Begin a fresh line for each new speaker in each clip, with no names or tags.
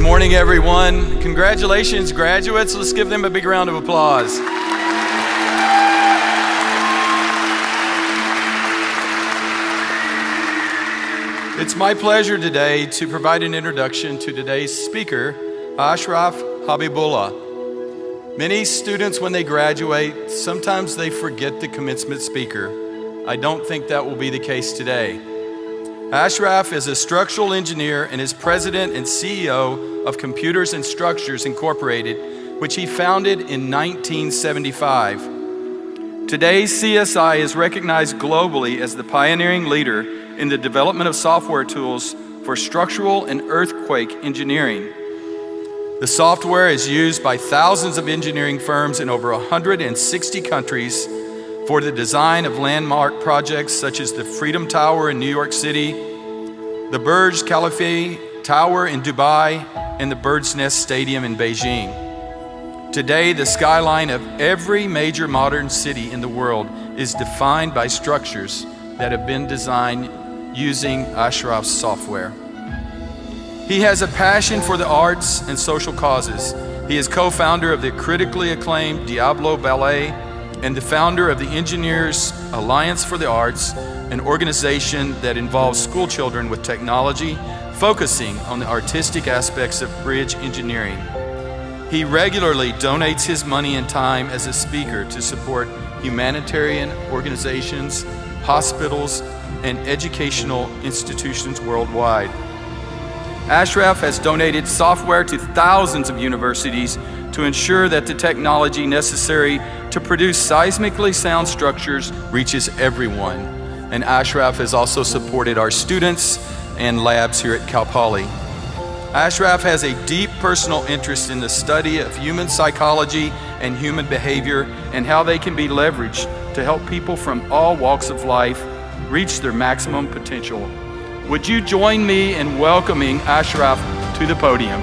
morning, everyone. Congratulations, graduates. Let's give them a big round of applause. It's my pleasure today to provide an introduction to today's speaker, Ashraf Habibullah. Many students, when they graduate, sometimes they forget the commencement speaker. I don't think that will be the case today. Ashraf is a structural engineer and is president and CEO of Computers and Structures Incorporated, which he founded in 1975. Today, CSI is recognized globally as the pioneering leader in the development of software tools for structural and earthquake engineering. The software is used by thousands of engineering firms in over 160 countries for the design of landmark projects such as the Freedom Tower in New York City, the Burj Khalifa Tower in Dubai, and the Bird's Nest Stadium in Beijing. Today, the skyline of every major modern city in the world is defined by structures that have been designed using Ashraf's software. He has a passion for the arts and social causes. He is co-founder of the critically acclaimed Diablo Ballet and the founder of the Engineers Alliance for the Arts, an organization that involves school children with technology, focusing on the artistic aspects of bridge engineering. He regularly donates his money and time as a speaker to support humanitarian organizations, hospitals, and educational institutions worldwide. Ashraf has donated software to thousands of universities to ensure that the technology necessary to produce seismically sound structures reaches everyone. And Ashraf has also supported our students and labs here at Cal Poly. Ashraf has a deep personal interest in the study of human psychology and human behavior and how they can be leveraged to help people from all walks of life reach their maximum potential. Would you join me in welcoming Ashraf to the podium?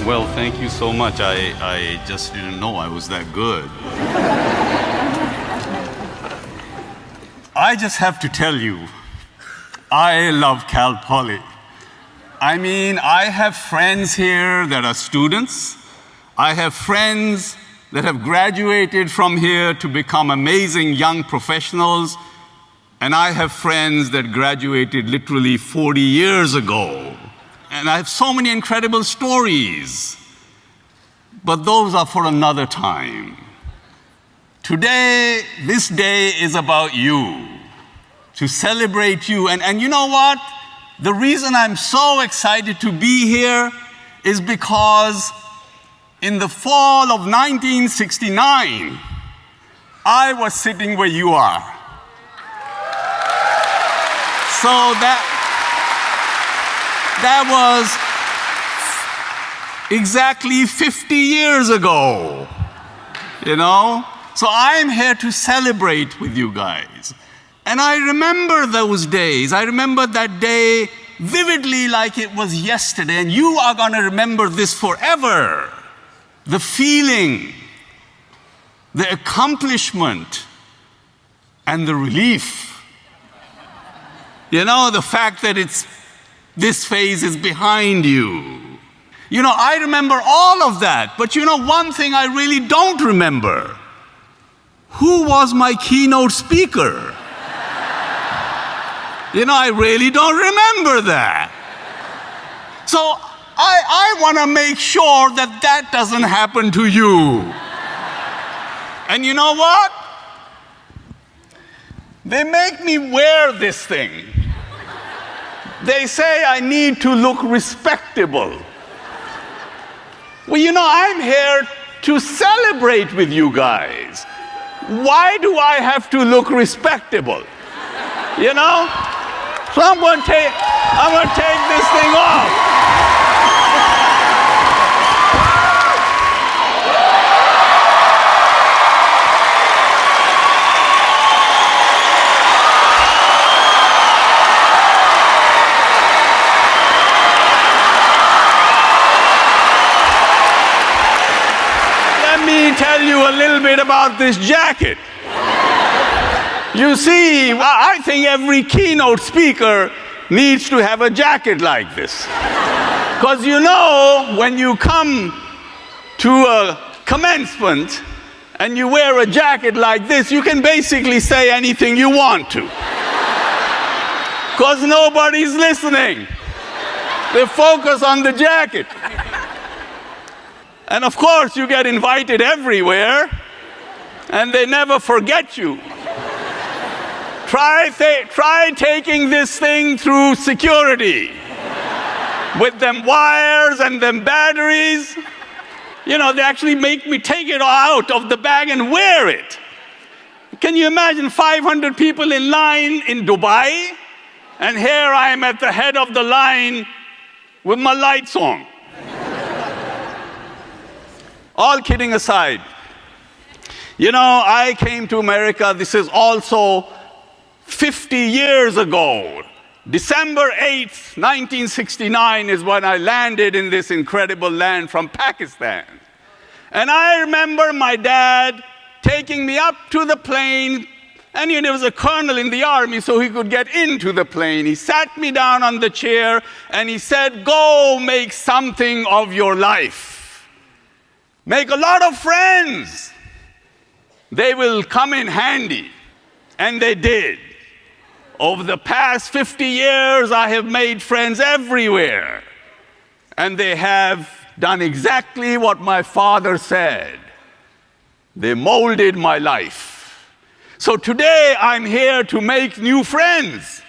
Well, thank you so much. I just didn't know I was that good. I just have to tell you, I love Cal Poly. I mean, I have friends here that are students. I have friends that have graduated from here to become amazing young professionals. And I have friends that graduated literally 40 years ago. And I have so many incredible stories. But those are for another time. Today, this day is about you, to celebrate you. And you know what? The reason I'm so excited to be here is because in the fall of 1969, I was sitting where you are. So that was exactly 50 years ago, you know? So I'm here to celebrate with you guys. And I remember those days. I remember that day vividly like it was yesterday, and you are going to remember this forever. The feeling, the accomplishment, and the relief. You know, the fact that this phase is behind you. You know, I remember all of that, but you know one thing I really don't remember. Who was my keynote speaker? You know, I really don't remember that. So I want to make sure that that doesn't happen to you. And you know what? They make me wear this thing. They say I need to look respectable. Well, you know, I'm here to celebrate with you guys. Why do I have to look respectable? You know? So I'm going to take this thing off. tell you a little bit about this jacket. You see, I think every keynote speaker needs to have a jacket like this. Because you know, when you come to a commencement and you wear a jacket like this, you can basically say anything you want to. Because nobody's listening. They focus on the jacket. And of course, you get invited everywhere, and they never forget you. Try taking this thing through security with them wires and them batteries. You know, they actually make me take it out of the bag and wear it. Can you imagine 500 people in line in Dubai? And here I am at the head of the line with my lights on. All kidding aside, you know, I came to America, this is also 50 years ago. December 8th, 1969 is when I landed in this incredible land from Pakistan. And I remember my dad taking me up to the plane, and there was a colonel in the army, so he could get into the plane. He sat me down on the chair, and he said, "Go make something of your life. Make a lot of friends. They will come in handy." And they did. Over the past 50 years, I have made friends everywhere. And they have done exactly what my father said. They molded my life. So today, I'm here to make new friends.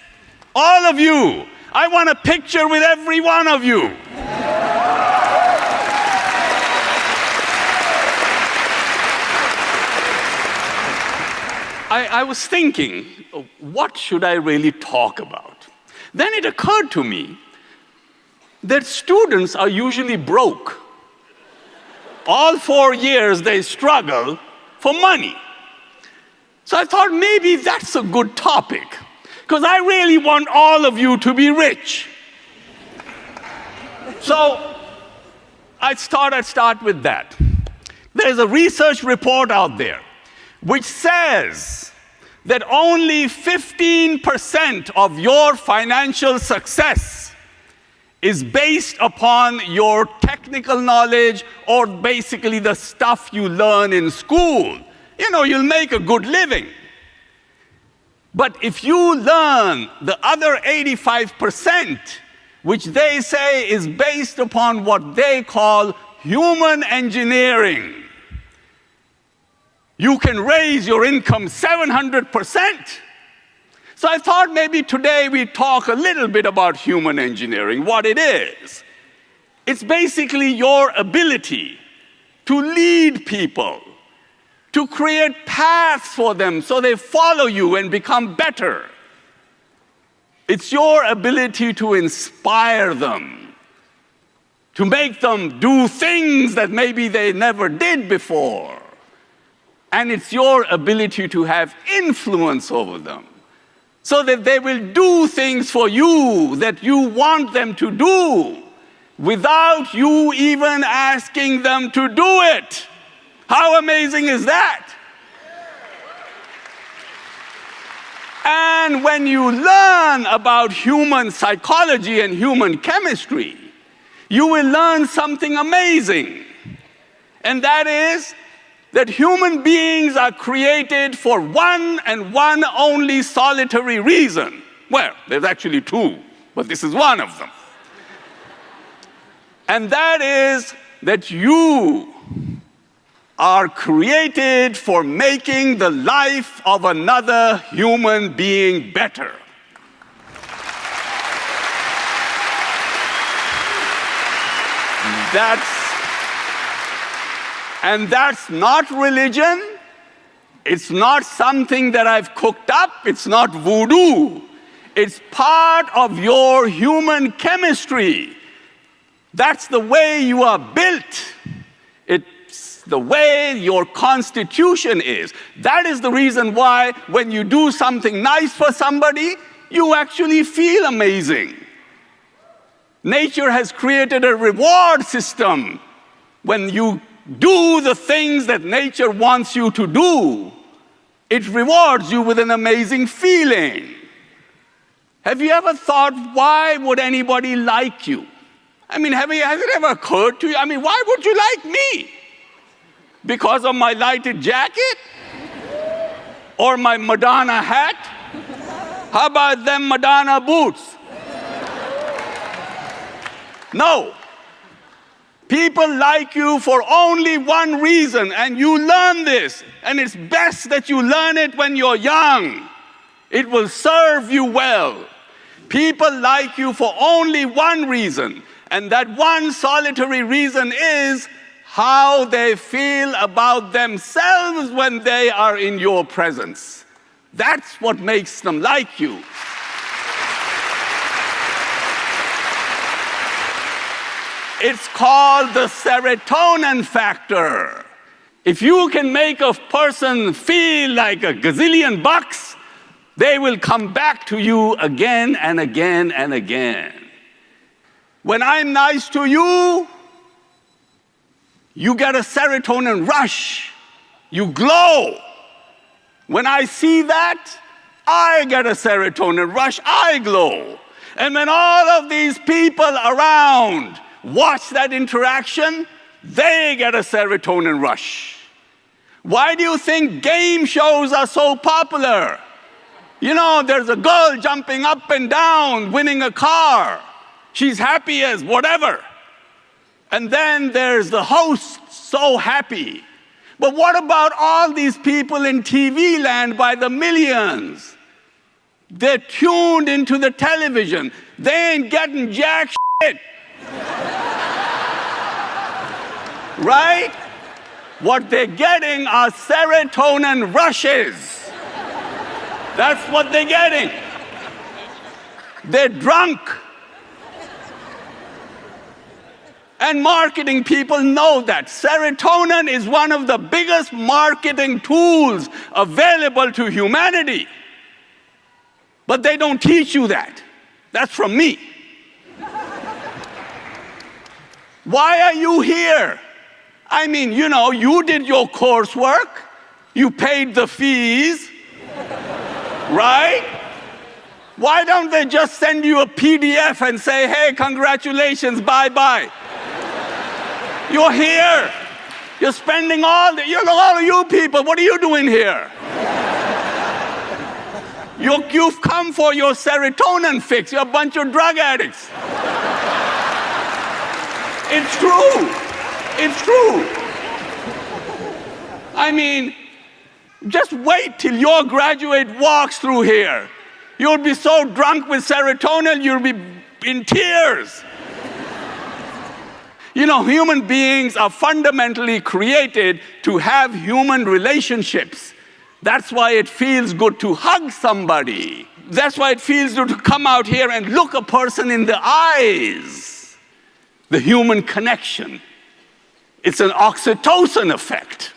All of you. I want a picture with every one of you. I was thinking, what should I really talk about? Then it occurred to me that students are usually broke. All 4 years they struggle for money. So I thought maybe that's a good topic, because I really want all of you to be rich. So I thought I'd start with that. There's a research report out there which says that only 15% of your financial success is based upon your technical knowledge or basically the stuff you learn in school. You know, you'll make a good living. But if you learn the other 85%, which they say is based upon what they call human engineering, you can raise your income 700%. So I thought maybe today we'd talk a little bit about human engineering, what it is. It's basically your ability to lead people, to create paths for them so they follow you and become better. It's your ability to inspire them, to make them do things that maybe they never did before. And it's your ability to have influence over them so that they will do things for you that you want them to do without you even asking them to do it. How amazing is that? And when you learn about human psychology and human chemistry, you will learn something amazing. And that is that human beings are created for one and one only solitary reason. Well, there's actually two, but this is one of them. And that is that you are created for making the life of another human being better. That's not religion. It's not something that I've cooked up. It's not voodoo. It's part of your human chemistry. That's the way you are built. It's the way your constitution is. That is the reason why when you do something nice for somebody, you actually feel amazing. Nature has created a reward system when you do the things that nature wants you to do, it rewards you with an amazing feeling. Have you ever thought, why would anybody like you? I mean, has it ever occurred to you? I mean, why would you like me? Because of my lighted jacket? Or my Madonna hat? How about them Madonna boots? No. People like you for only one reason, and you learn this, and it's best that you learn it when you're young. It will serve you well. People like you for only one reason, and that one solitary reason is how they feel about themselves when they are in your presence. That's what makes them like you. It's called the serotonin factor. If you can make a person feel like a gazillion bucks, they will come back to you again and again and again. When I'm nice to you, you get a serotonin rush. You glow. When I see that, I get a serotonin rush. I glow. And when all of these people around watch that interaction, they get a serotonin rush. Why do you think game shows are so popular? You know, there's a girl jumping up and down, winning a car. She's happy as whatever. And then there's the host, so happy. But what about all these people in TV land by the millions? They're tuned into the television. They ain't getting jack shit. Right? What they're getting are serotonin rushes. That's what they're getting. They're drunk. And marketing people know that. Serotonin is one of the biggest marketing tools available to humanity. But they don't teach you that. That's from me. Why are you here? I mean, you know, you did your coursework. You paid the fees. Right? Why don't they just send you a PDF and say, hey, congratulations, bye-bye. You're here. You're spending all of you people, what are you doing here? You've come for your serotonin fix. You're a bunch of drug addicts. It's true. It's true. I mean, just wait till your graduate walks through here. You'll be so drunk with serotonin, you'll be in tears. You know, human beings are fundamentally created to have human relationships. That's why it feels good to hug somebody. That's why it feels good to come out here and look a person in the eyes. The human connection. It's an oxytocin effect.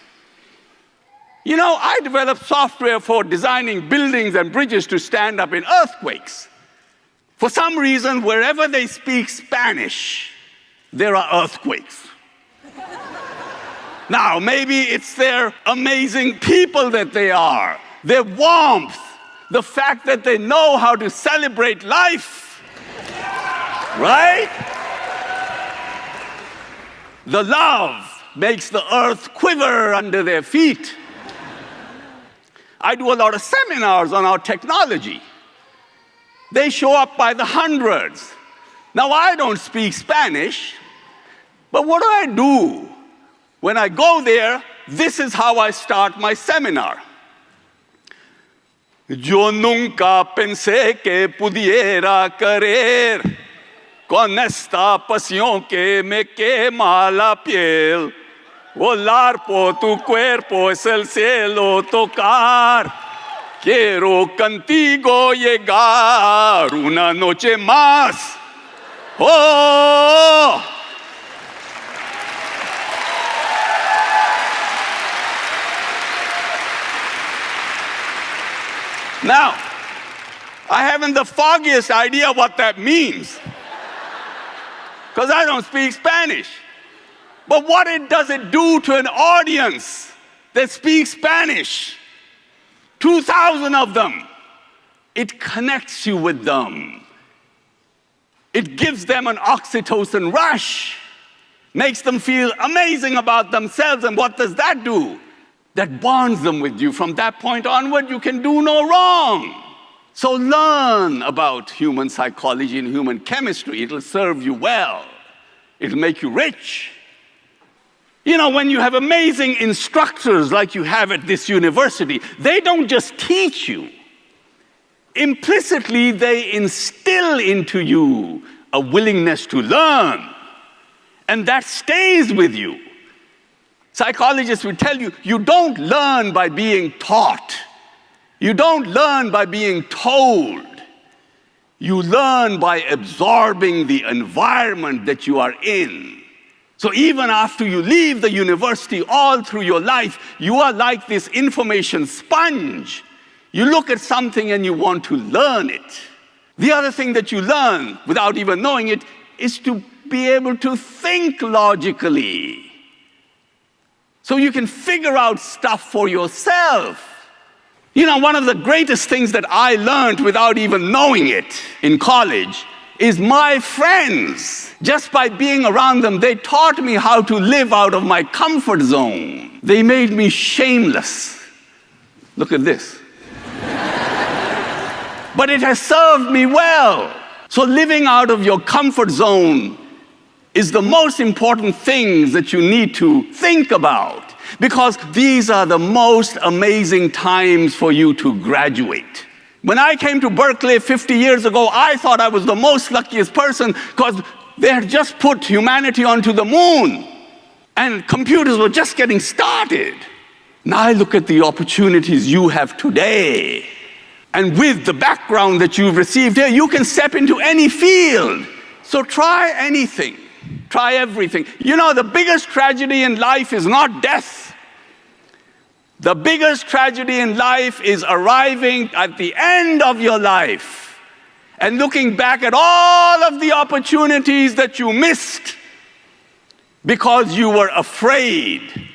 You know, I developed software for designing buildings and bridges to stand up in earthquakes. For some reason, wherever they speak Spanish, there are earthquakes. Now, maybe it's their amazing people that they are, their warmth, the fact that they know how to celebrate life, right? The love makes the earth quiver under their feet. I do a lot of seminars on our technology. They show up by the hundreds. Now, I don't speak Spanish, but what do? When I go there, this is how I start my seminar. Yo nunca pensé que pudiera querer con esta pasión que me quema la piel. Volar por tu cuerpo es el cielo tocar. Quiero contigo llegar una noche más. Oh! Now, I haven't the foggiest idea what that means, because I don't speak Spanish. But what does it do to an audience that speaks Spanish? 2,000 of them. It connects you with them. It gives them an oxytocin rush, makes them feel amazing about themselves. And what does that do? That bonds them with you. From that point onward, you can do no wrong. So learn about human psychology and human chemistry. It'll serve you well. It'll make you rich. You know, when you have amazing instructors like you have at this university, they don't just teach you. Implicitly, they instill into you a willingness to learn. And that stays with you. Psychologists will tell you, you don't learn by being taught. You don't learn by being told. You learn by absorbing the environment that you are in. So even after you leave the university, all through your life, you are like this information sponge. You look at something and you want to learn it. The other thing that you learn, without even knowing it, is to be able to think logically. So you can figure out stuff for yourself. You know, one of the greatest things that I learned without even knowing it in college is my friends. Just by being around them, they taught me how to live out of my comfort zone. They made me shameless. Look at this. But it has served me well. So living out of your comfort zone is the most important things that you need to think about, because these are the most amazing times for you to graduate. When I came to Berkeley 50 years ago, I thought I was the most luckiest person because they had just put humanity onto the moon and computers were just getting started. Now I look at the opportunities you have today. And with the background that you've received here, you can step into any field. So try anything. Try everything. You know, the biggest tragedy in life is not death. The biggest tragedy in life is arriving at the end of your life and looking back at all of the opportunities that you missed because you were afraid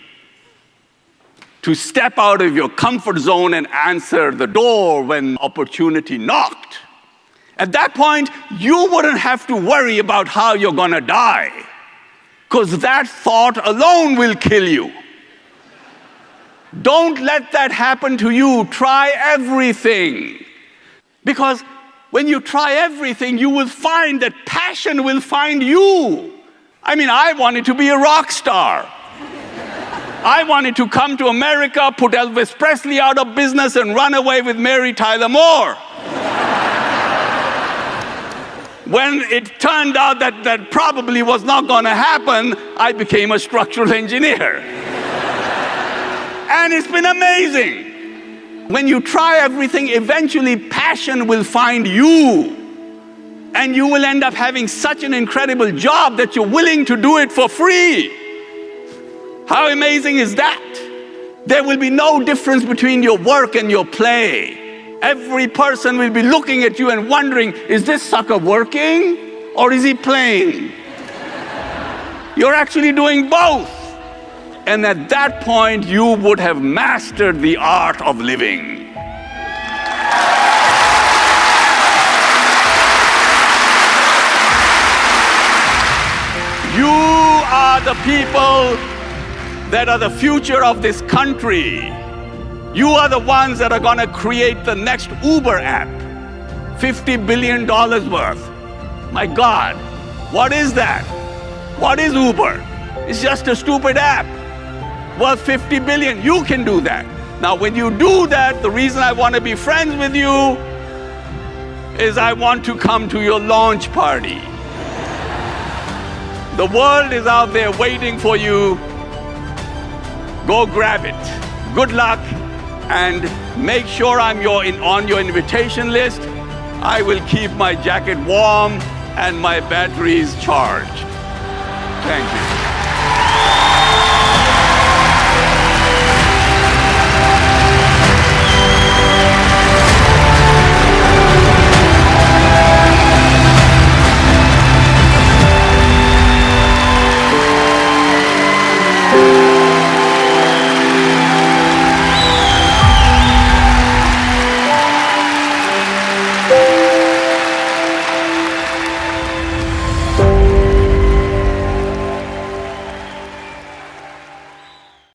to step out of your comfort zone and answer the door when opportunity knocked. At that point, you wouldn't have to worry about how you're going to die, because that thought alone will kill you. Don't let that happen to you. Try everything. Because when you try everything, you will find that passion will find you. I mean, I wanted to be a rock star. I wanted to come to America, put Elvis Presley out of business, and run away with Mary Tyler Moore. When it turned out that that probably was not going to happen, I became a structural engineer. And it's been amazing. When you try everything, eventually passion will find you. And you will end up having such an incredible job that you're willing to do it for free. How amazing is that? There will be no difference between your work and your play. Every person will be looking at you and wondering, is this sucker working or is he playing? You're actually doing both. And at that point, you would have mastered the art of living. You are the people that are the future of this country. You are the ones that are going to create the next Uber app, $50 billion worth. My God, what is that? What is Uber? It's just a stupid app worth $50 billion. You can do that. Now, when you do that, the reason I want to be friends with you is I want to come to your launch party. The world is out there waiting for you. Go grab it. Good luck, and make sure I'm on your invitation list. I will keep my jacket warm and my batteries charged. Thank you.